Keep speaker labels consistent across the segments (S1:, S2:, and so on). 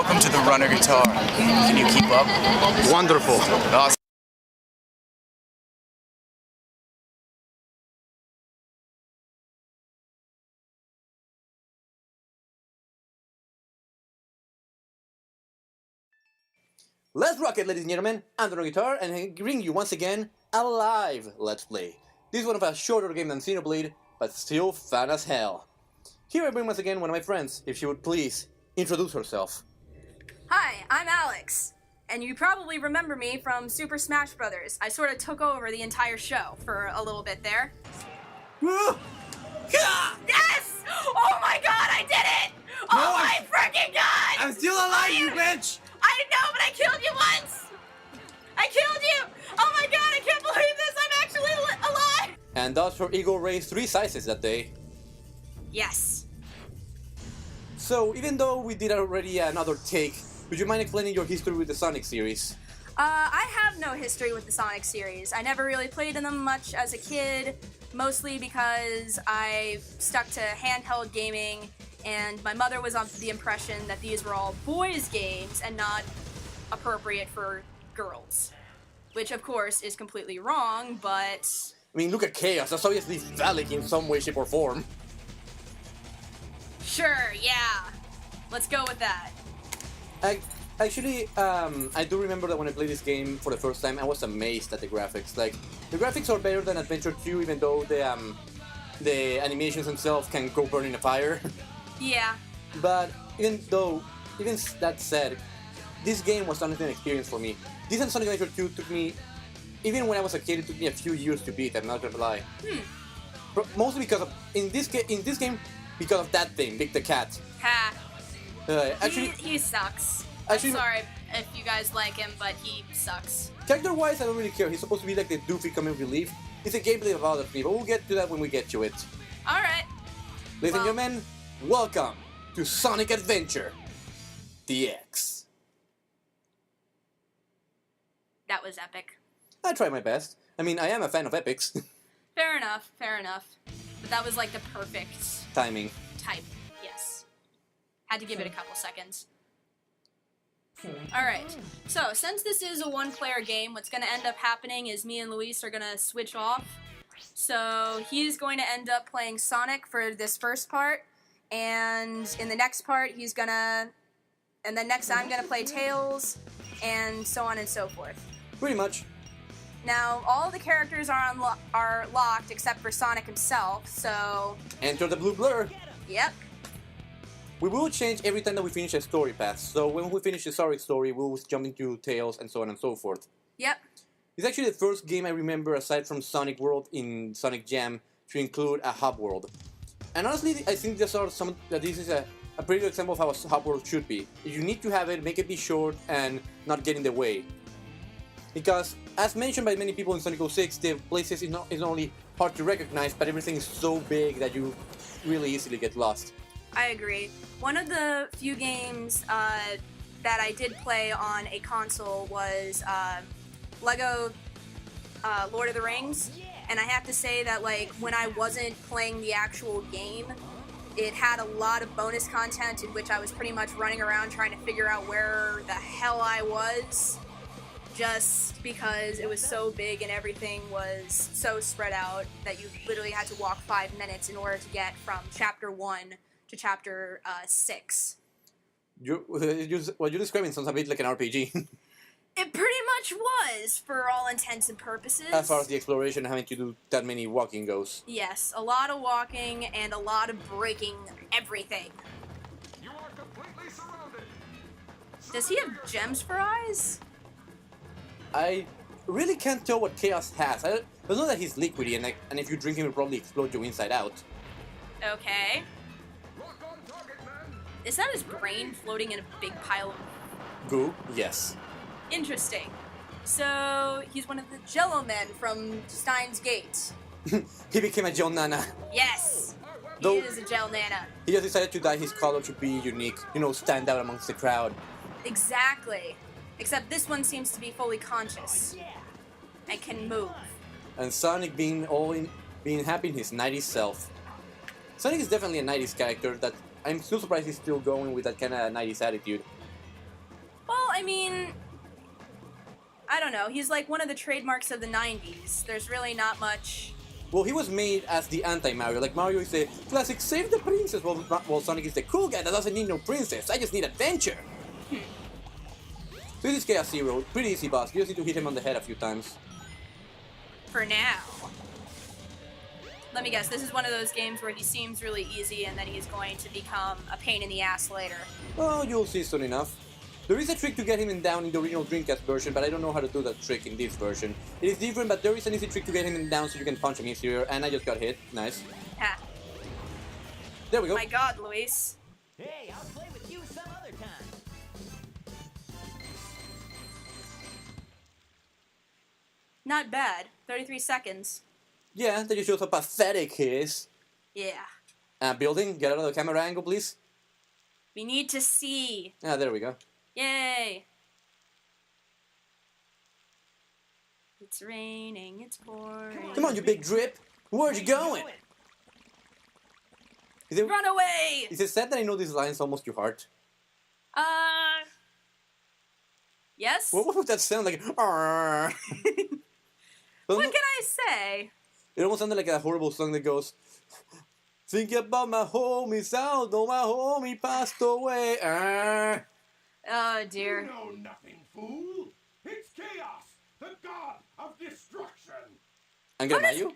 S1: Welcome to the Runner Guitar. Can you keep up?
S2: Wonderful.
S1: Awesome.
S2: Let's rock it, ladies and gentlemen. I'm the RunnerGuitar, and I bring you once again a live Let's Play. This is one of a shorter game than Xenoblade, but still fun as hell. Here I bring once again one of my friends, if she would please introduce herself.
S3: Hi, I'm Alex, and you probably remember me from Super Smash Bros. I sort of took over the entire show for a little bit there. Yes! Oh my god, I did it! Oh my freaking god!
S2: I'm still alive, you bitch!
S3: I know, but I killed you once! I killed you! Oh my god, I can't believe this! I'm actually alive!
S2: And thus her ego raised 3 sizes that day.
S3: Yes.
S2: So, even though we did already another take, would you mind explaining your history with the Sonic series?
S3: I have no history with the Sonic series. I never really played in them much as a kid, mostly because I stuck to handheld gaming, and my mother was under the impression that these were all boys' games and not appropriate for girls. Which, of course, is completely wrong, but...
S2: I mean, look at Chaos, that's obviously phallic in some way, shape, or form.
S3: Sure, yeah. Let's go with that.
S2: Actually, I do remember that when I played this game for the first time, I was amazed at the graphics. Like, the graphics are better than Adventure 2, even though the animations themselves can go burn in a fire.
S3: Yeah.
S2: But even that said, this game was honestly an experience for me. This and Sonic Adventure 2 took me, even when I was a kid, it took me a few years to beat, I'm not gonna lie. Mostly because of, in this game, because of that thing, Big the Cat.
S3: Ha.
S2: Actually,
S3: He sucks.
S2: Actually,
S3: I'm sorry if you guys like him, but he sucks.
S2: character-wise, I don't really care. He's supposed to be like the doofy comic relief. It's a gameplay that bothers me, but we'll get to that when we get to it.
S3: Alright.
S2: Ladies and gentlemen, welcome to Sonic Adventure DX.
S3: That was epic.
S2: I try my best. I mean, I am a fan of epics.
S3: Fair enough, fair enough. But that was like the perfect
S2: Timing.
S3: type, yes. Had to give it a couple seconds. Alright, so since this is a one-player game, what's going to end up happening is me and Luis are going to switch off. So he's going to end up playing Sonic for this first part, and in the next part he's going to... And then next I'm going to play Tails, and so on and so forth.
S2: Pretty much.
S3: Now, all the characters are locked except for Sonic himself, so...
S2: Enter the blue blur.
S3: Yep.
S2: We will change every time that we finish a story path, so when we finish the Sonic story, we'll jump into Tails and so on and so forth.
S3: Yep.
S2: It's actually the first game I remember, aside from Sonic World in Sonic Jam, to include a hub world. And honestly, I think this is a pretty good example of how a hub world should be. If you need to have it, make it be short and not get in the way. Because, as mentioned by many people in Sonic 06, the places is not only hard to recognize, but everything is so big that you really easily get lost.
S3: I agree. One of the few games that I did play on a console was Lego Lord of the Rings, and I have to say that like when I wasn't playing the actual game, it had a lot of bonus content in which I was pretty much running around trying to figure out where the hell I was, just because it was so big and everything was so spread out that you literally had to walk 5 minutes in order to get from chapter 1 to chapter 6.
S2: What you're describing sounds a bit like an RPG.
S3: It pretty much was, for all intents and purposes.
S2: As far as the exploration, having to do that many walking goes.
S3: Yes, a lot of walking and a lot of breaking everything.
S4: You are completely surrounded.
S3: Does he have gems for eyes?
S2: I really can't tell what Chaos has. I know that he's liquidy, and if you drink him, it'll probably explode you inside out.
S3: Okay.
S4: Lock on target, man.
S3: Is that his brain floating in a big pile of...
S2: Goo? Yes.
S3: Interesting. So, he's one of the Jello men from Steins Gate.
S2: He became a Joe Nana.
S3: Yes! He
S2: Though-
S3: is a Gel Nana.
S2: He just decided to dye his color to be unique, stand out amongst the crowd.
S3: Exactly. Except this one seems to be fully conscious. And can move.
S2: And Sonic being happy in his 90s self. Sonic is definitely a 90s character that I'm still surprised he's still going with that kind of 90s attitude.
S3: I mean, I don't know. He's like one of the trademarks of the 90s. There's really not much.
S2: Well, he was made as the anti-Mario. Like, Mario is the classic save the princess, while Sonic is the cool guy that doesn't need no princess. I just need adventure. So this is Chaos Zero. Pretty easy boss. You just need to hit him on the head a few times.
S3: For now. Let me guess, this is one of those games where he seems really easy and then he's going to become a pain in the ass later.
S2: Oh, you'll see soon enough. There is a trick to get him down in the original Dreamcast version, but I don't know how to do that trick in this version. It is different, but there is an easy trick to get him down so you can punch him easier, and I just got hit. Nice.
S3: Ha.
S2: There we go.
S3: My god, Luis.
S5: Hey, I'll play with you some other time.
S3: Not bad. 33 seconds.
S2: Yeah, that just shows how pathetic he is.
S3: Yeah.
S2: Building, get out of the camera angle, please.
S3: We need to see.
S2: Ah, there we go.
S3: Yay. It's raining, it's pouring.
S2: Come on, you big drip. Where you going?
S3: Run away!
S2: Is it sad that I know these lines almost to heart?
S3: Yes?
S2: What would that sound like?
S3: What can I say?
S2: It almost sounded like a horrible song that goes, think about my homies out, though my homie passed away.
S3: Oh
S4: You
S3: dear.
S4: know nothing, fool. It's chaos, the god of destruction.
S2: Angel Mayu?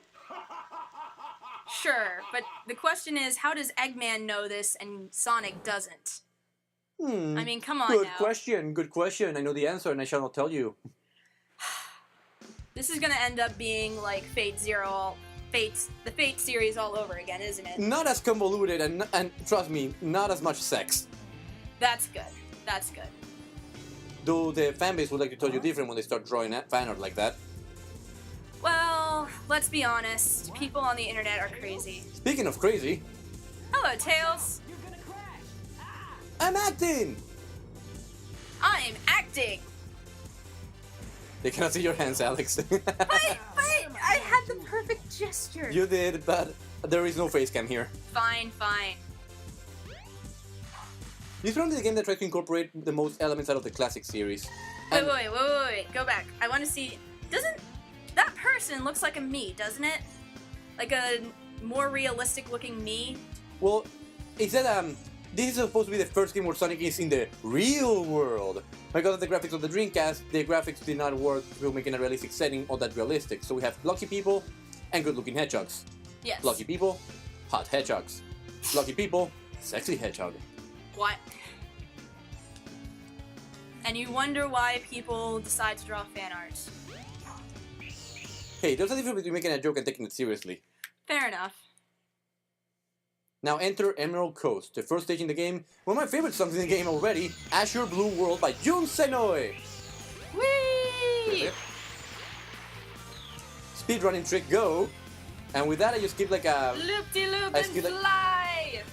S3: Sure, but the question is, how does Eggman know this and Sonic doesn't? I mean, come on
S2: Good
S3: now.
S2: question, good question. I know the answer and I shall not tell you.
S3: This is gonna end up being like Fate Zero, the Fate series all over again, isn't it?
S2: Not as convoluted and trust me, not as much sex.
S3: That's good. That's good.
S2: Though the fanbase would like to tell you different when they start drawing fan art like that.
S3: Well, let's be honest. People on the internet are crazy.
S2: Speaking of crazy,
S3: Hello, Tails.
S5: You're gonna crash. Ah!
S2: I'm acting!
S3: I'm acting.
S2: They cannot see your hands, Alex.
S3: But I had the perfect gesture.
S2: You did, but there is no face cam here.
S3: Fine, fine.
S2: This is probably the game that tries to incorporate the most elements out of the classic series. And
S3: Wait. Go back. I want to see. Doesn't that person looks like a me? Doesn't it? Like a more realistic looking me.
S2: well, it said this is supposed to be the first game where Sonic is in the real world. Because of the graphics of the Dreamcast, the graphics did not work to making a realistic setting all that realistic. So we have lucky people and good-looking hedgehogs.
S3: Yes.
S2: Lucky people, hot hedgehogs. Lucky people, sexy hedgehog.
S3: What? And you wonder why people decide to draw fan art.
S2: Hey, there's a difference between making a joke and taking it seriously.
S3: Fair enough.
S2: Now enter Emerald Coast, the first stage in the game, one of my favorite songs in the game already, Azure Blue World by Jun Senoi.
S3: Whee!
S2: Speedrunning trick go. And with that I just skip like a...
S3: Loop-de-loop
S2: I
S3: and
S2: feel like-
S3: fly!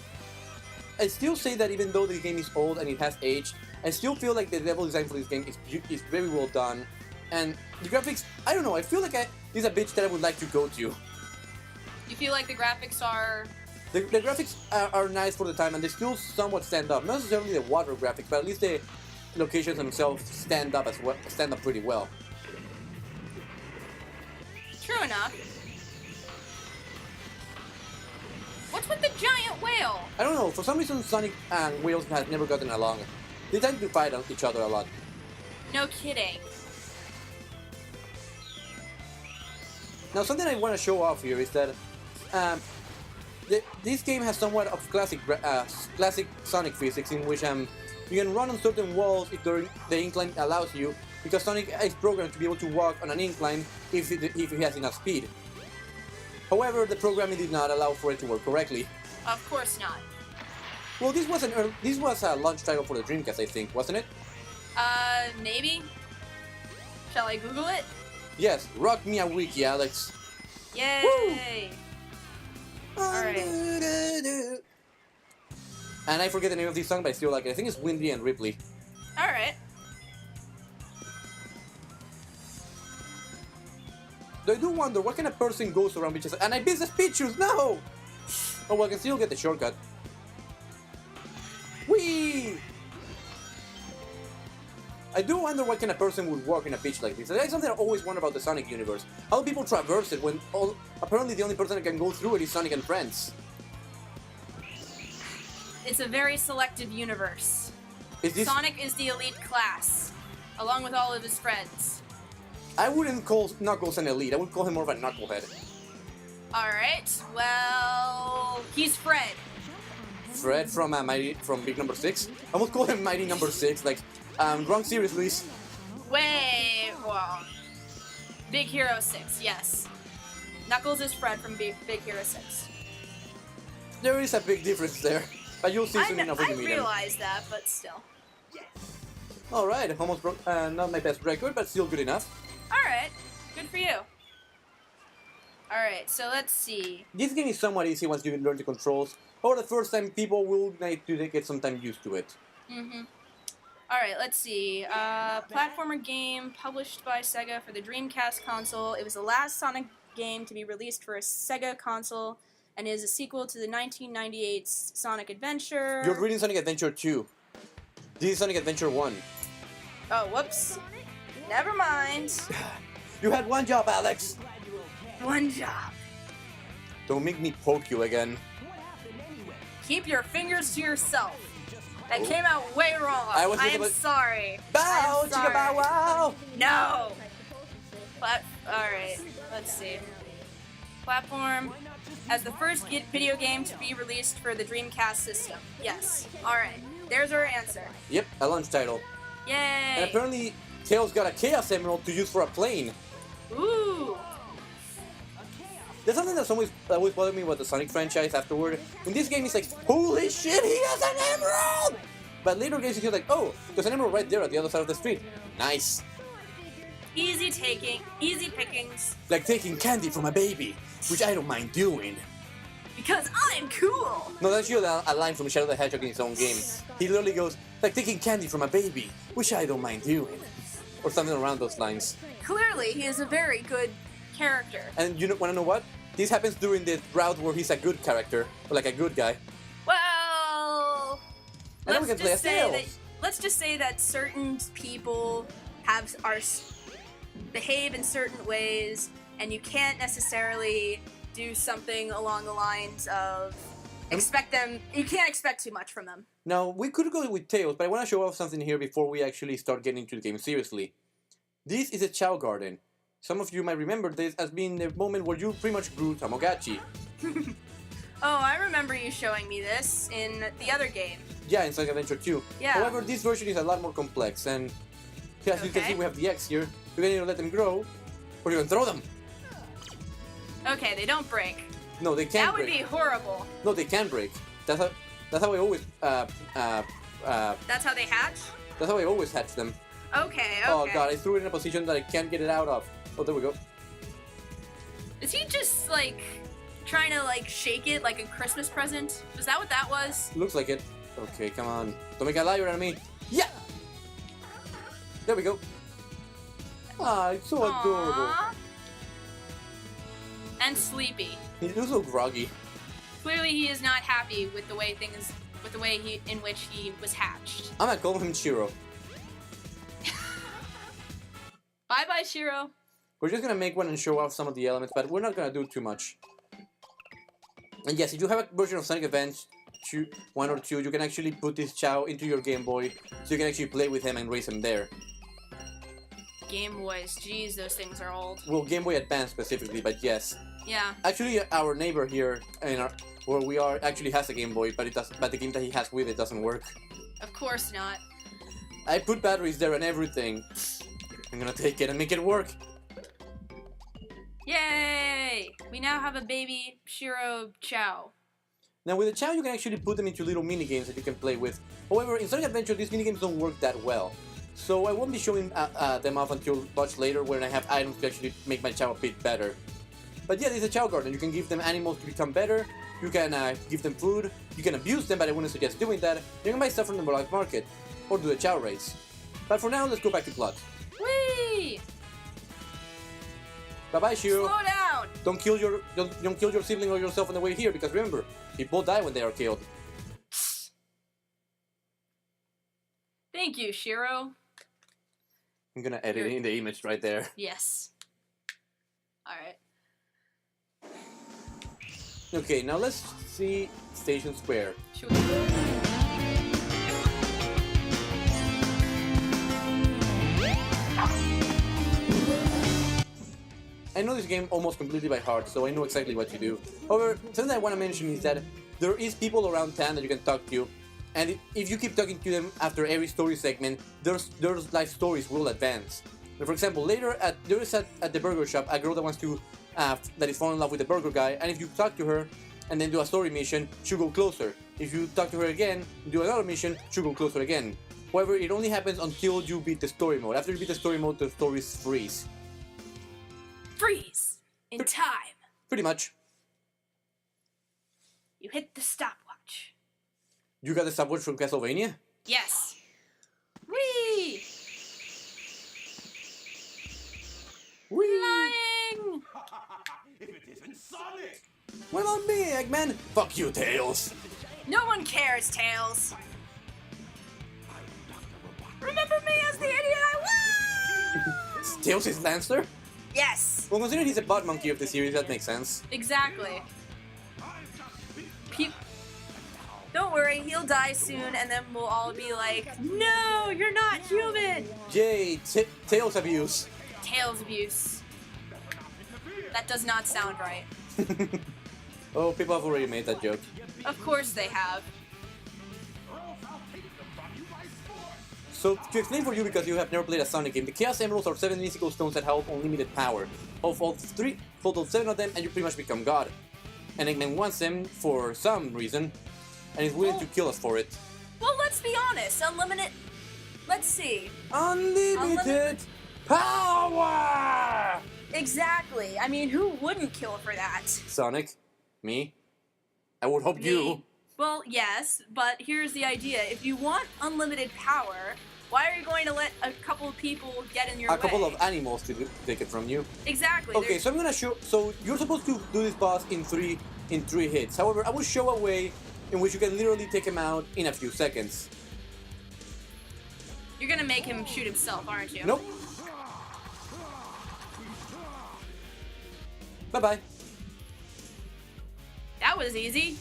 S2: I still say that even though the game is old and it has aged, I still feel like the level design for this game is very well done. And the graphics, I don't know, I feel like this is a bitch that I would like to go to.
S3: You feel like the graphics are...
S2: The graphics are nice for the time and they still somewhat stand up. Not necessarily the water graphics, but at least the locations themselves stand up pretty well.
S3: True enough. What's with the giant whale?
S2: I don't know, for some reason Sonic and Wheels has never gotten along. They tend to fight each other a lot.
S3: No kidding.
S2: Now something I want to show off here is that this game has somewhat of classic Sonic physics in which you can run on certain walls if the incline allows you, because Sonic is programmed to be able to walk on an incline if he has enough speed. However, the programming did not allow for it to work correctly.
S3: Of course not.
S2: Well, this was a launch title for the Dreamcast, I think, wasn't it?
S3: Maybe? Shall I Google it?
S2: Yes, rock me a wiki, Alex.
S3: Yay! Alright.
S2: And I forget the name of this song, but I still like it. I think it's Windy and Ripley.
S3: Alright.
S2: Though I do wonder what kind of person goes around bitches and I missed the speed shoes, no! Oh well, I can still get the shortcut. Whee! I do wonder what kind of person would walk in a beach like this. That's something I always wonder about the Sonic universe. How do people traverse it when apparently the only person that can go through it is Sonic and friends?
S3: It's a very selective universe.
S2: Is this...
S3: Sonic is the elite class, along with all of his friends.
S2: I wouldn't call Knuckles an elite. I would call him more of a knucklehead.
S3: Alright, well, he's Fred.
S2: Fred from Big Number 6? I would call him Mighty Number 6. Like, wrong series, Luis.
S3: Well, Big Hero 6, yes. Knuckles is Fred from Big Hero 6.
S2: There is a big difference there. But you'll see soon enough when you meet him.
S3: I realize that, but still.
S2: Alright, almost broke, not my best record, but still good enough.
S3: Alright, good for you. Alright, so let's see.
S2: This game is somewhat easy once you learn the controls. Or the first time, people will need to get some time used to it.
S3: Alright, let's see. Platformer game published by Sega for the Dreamcast console. It was the last Sonic game to be released for a Sega console and is a sequel to the 1998 Sonic Adventure.
S2: You're reading Sonic Adventure 2. This is Sonic Adventure 1.
S3: Oh, whoops. Never mind.
S2: You had one job, Alex!
S3: One job.
S2: Don't make me poke you again.
S3: Keep your fingers to yourself. That came out way wrong.
S2: I am
S3: sorry.
S2: Bow,
S3: I'm sorry.
S2: chicka bow wow!
S3: No! Alright, let's see. Platform. As the first video game to be released for the Dreamcast system. Yes. Alright, there's our answer.
S2: Yep, a launch title.
S3: Yay!
S2: And apparently, Tails got a Chaos Emerald to use for a plane.
S3: Ooh!
S2: There's something that's always bothered me about the Sonic franchise afterward. In this game, it's like, holy shit, he has an emerald! But later games, you're like, oh, there's an emerald right there at the other side of the street. Nice.
S3: Easy pickings.
S2: Like taking candy from a baby, which I don't mind doing.
S3: Because I'm cool!
S2: No, that's you, a line from Shadow the Hedgehog in his own game. He literally goes, like taking candy from a baby, which I don't mind doing. Or something around those lines.
S3: Clearly, he is a very good character.
S2: And you wanna know what? This happens during the route where he's a good character, or like a good guy.
S3: Well,
S2: And then we can play as Tails.
S3: let's just say that certain people behave in certain ways, and you can't necessarily do something along the lines of expect them. You can't expect too much from them.
S2: Now, we could go with Tails, but I want to show off something here before we actually start getting into the game seriously. This is a Chow Garden. Some of you might remember this as being the moment where you pretty much grew Tamagotchi.
S3: Oh, I remember you showing me this in the other game.
S2: Yeah, in Sonic Adventure 2.
S3: Yeah.
S2: However, this version is a lot more complex, and as you can see, we have the X here. You can either let them grow, or you can throw them.
S3: Okay, they don't break.
S2: No, they can't
S3: That would
S2: break.
S3: be horrible.
S2: No, they can break. That's how I always
S3: That's how they hatch?
S2: that's how I always hatch them.
S3: Okay.
S2: Oh god, I threw it in a position that I can't get it out of. Oh, there we go.
S3: Is he just, like, trying to, like, shake it like a Christmas present? Was that what that was?
S2: Looks like it. Okay, come on. Don't make a liar out of me. Yeah! There we go. Ah, it's so adorable.
S3: Aww. And sleepy.
S2: He looks so groggy.
S3: Clearly he is not happy with the way in which he was hatched.
S2: I'm gonna call him Shiro.
S3: Bye-bye, Shiro.
S2: We're just gonna make one and show off some of the elements, but we're not gonna do too much. And yes, if you have a version of Sonic Adventure 1 or 2, you can actually put this Chow into your Game Boy, so you can actually play with him and race him there.
S3: Game Boys, jeez, those things are old.
S2: Well, Game Boy Advance specifically, but yes.
S3: Yeah.
S2: Actually, our neighbor here, where we are, actually has a Game Boy, but the game that he has with it doesn't work.
S3: Of course not.
S2: I put batteries there and everything. I'm gonna take it and make it work.
S3: Yay! We now have a baby Shiro Chow.
S2: Now with the Chow, you can actually put them into little mini games that you can play with. However, in Sonic Adventure, these mini games don't work that well. So I won't be showing them off until much later when I have items to actually make my Chow a bit better. But yeah, this is a Chow Garden. You can give them animals to become better. You can give them food. You can abuse them, but I wouldn't suggest doing that. You can buy stuff from the black market or do the Chow race. But for now, let's go back to plot.
S3: Whee!
S2: Bye-bye, Shiro.
S3: Slow down!
S2: Don't kill your sibling or yourself on the way here, because remember, people die when they are killed.
S3: Thank you, Shiro.
S2: I'm gonna edit in the image right there.
S3: Yes. Alright.
S2: Okay, now let's see Station Square.
S3: Should we...
S2: I know this game almost completely by heart, so I know exactly what to do. However, something I want to mention is that there is people around town that you can talk to, and if you keep talking to them after every story segment, their life stories will advance. For example, later there is at the burger shop a girl that wants to that is falling in love with the burger guy, and if you talk to her and then do a story mission, she'll go closer. If you talk to her again, do another mission, she'll go closer again. However, it only happens until you beat the story mode. After you beat the story mode, the stories freeze.
S3: Freeze! In time.
S2: Pretty much.
S3: You hit the stopwatch.
S2: You got the stopwatch from Castlevania?
S3: Yes. Whee!
S2: Whee!
S3: Flying!
S4: If it isn't Sonic!
S2: What about me, Eggman? Fuck you, Tails.
S3: No one cares, Tails. Remember me as the idiot I was?
S2: Tails is Lancer?
S3: Yes.
S2: Well, considering he's a butt monkey of the series, that makes sense.
S3: Exactly. Don't worry, he'll die soon, and then we'll all be like, "No, you're not human."
S2: Yay, Tails abuse.
S3: Tails abuse. That does not sound right.
S2: Oh, people have already made that joke.
S3: Of course they have.
S2: So, to explain for you, because you have never played a Sonic game, the Chaos Emeralds are 7 mystical stones that hold unlimited power. Hold 7 of them, and you pretty much become God. And Eggman wants them for some reason, and is willing to kill us for it.
S3: Well, let's be honest. Unlimited. Let's see.
S2: Unlimited power!
S3: Exactly. I mean, who wouldn't kill for that?
S2: Sonic? Me? I would hope
S3: Me.
S2: you.
S3: Well, yes, but here's the idea. If you want unlimited power, why are you going to let a couple of people get in your way?
S2: A couple of animals to take it from you.
S3: Exactly.
S2: Okay, so I'm gonna show. So you're supposed to do this boss in three hits. However, I will show a way in which you can literally take him out in a few seconds.
S3: You're gonna make him shoot himself, aren't you?
S2: Nope. Bye bye.
S3: That was easy.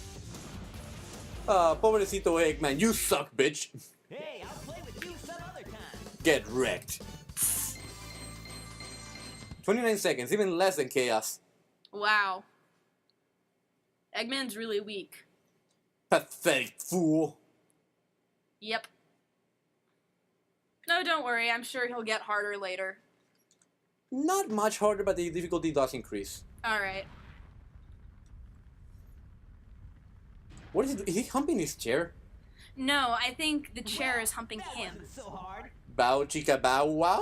S2: Pobrecito Eggman, you suck, bitch.
S5: Hey, I'll play with you some other time.
S2: Get wrecked. 29 seconds, even less than Chaos.
S3: Wow. Eggman's really weak.
S2: Pathetic fool.
S3: Yep. No, don't worry. I'm sure he'll get harder later.
S2: Not much harder, but the difficulty does increase.
S3: Alright.
S2: What is he doing? Is he humping his chair?
S3: No, I think the chair is humping
S5: That
S3: him.
S5: wasn't so hard.
S2: Bow chicka bow wow?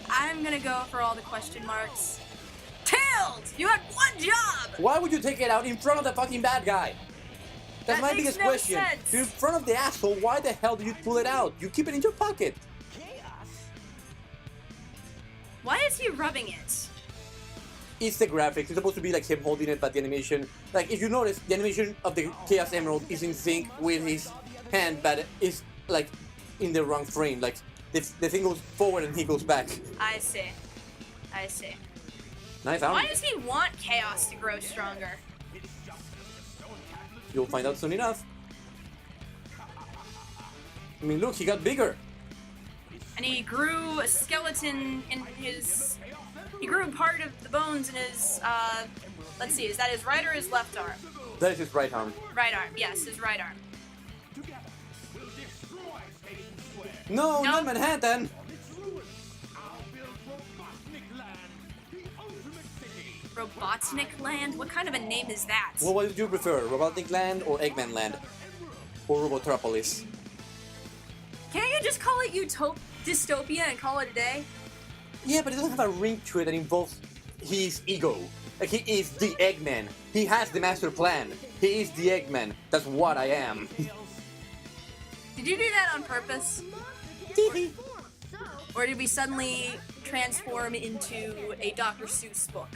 S3: I'm gonna go for all the question marks. Tails! You had one job!
S2: Why would you take it out in front of the fucking bad guy? That's
S3: That
S2: my
S3: makes
S2: biggest
S3: no
S2: question.
S3: sense.
S2: You're in front of the asshole, why the hell do you pull it out? You keep it in your pocket.
S5: Chaos.
S3: Why is he rubbing it?
S2: It's the graphics. It's supposed to be like him holding it, but the animation... Like, if you notice, the animation of the Chaos Emerald is in sync with his hand, but it's, like, in the wrong frame. Like, the thing goes forward and he goes back.
S3: I see. I see.
S2: Nice,
S3: Why does he want Chaos to grow stronger?
S2: You'll find out soon enough. I mean, look, he got bigger.
S3: And he grew a skeleton in his... He grew part of the bones in his, let's see, is that his right or his left arm?
S2: That is his right arm.
S3: Right arm, yes, his right arm.
S4: Together, we'll destroy Station Square.
S2: No,
S3: No.
S2: not Manhattan.
S4: Its ruins. I'll build Robotnik Land, the ultimate city.
S3: Robotnik Land? What kind of a name is that?
S2: Well, what do you prefer, Robotnik Land or Eggman Land? Or Robotropolis?
S3: Can't you just call it Dystopia and call it a day?
S2: Yeah, but it doesn't have a ring to it that involves his ego. Like, he is the Eggman. He has the master plan. He is the Eggman. That's what I am.
S3: Did you do that on purpose? Or did we suddenly transform into a Dr. Seuss book?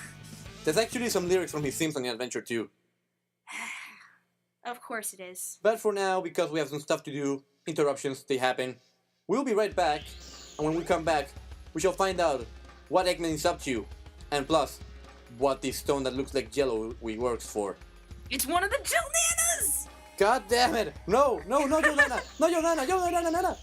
S2: There's actually some lyrics from his Simpson Adventure too.
S3: Of course it is.
S2: But for now, because we have some stuff to do, interruptions, they happen. We'll be right back and when we come back, we shall find out what Eggman is up to, and plus, what this stone that looks like jello works for.
S3: It's one of the Jolananas!
S2: God damn it! No, no, no, Yolana! No, Yolana! Yolana!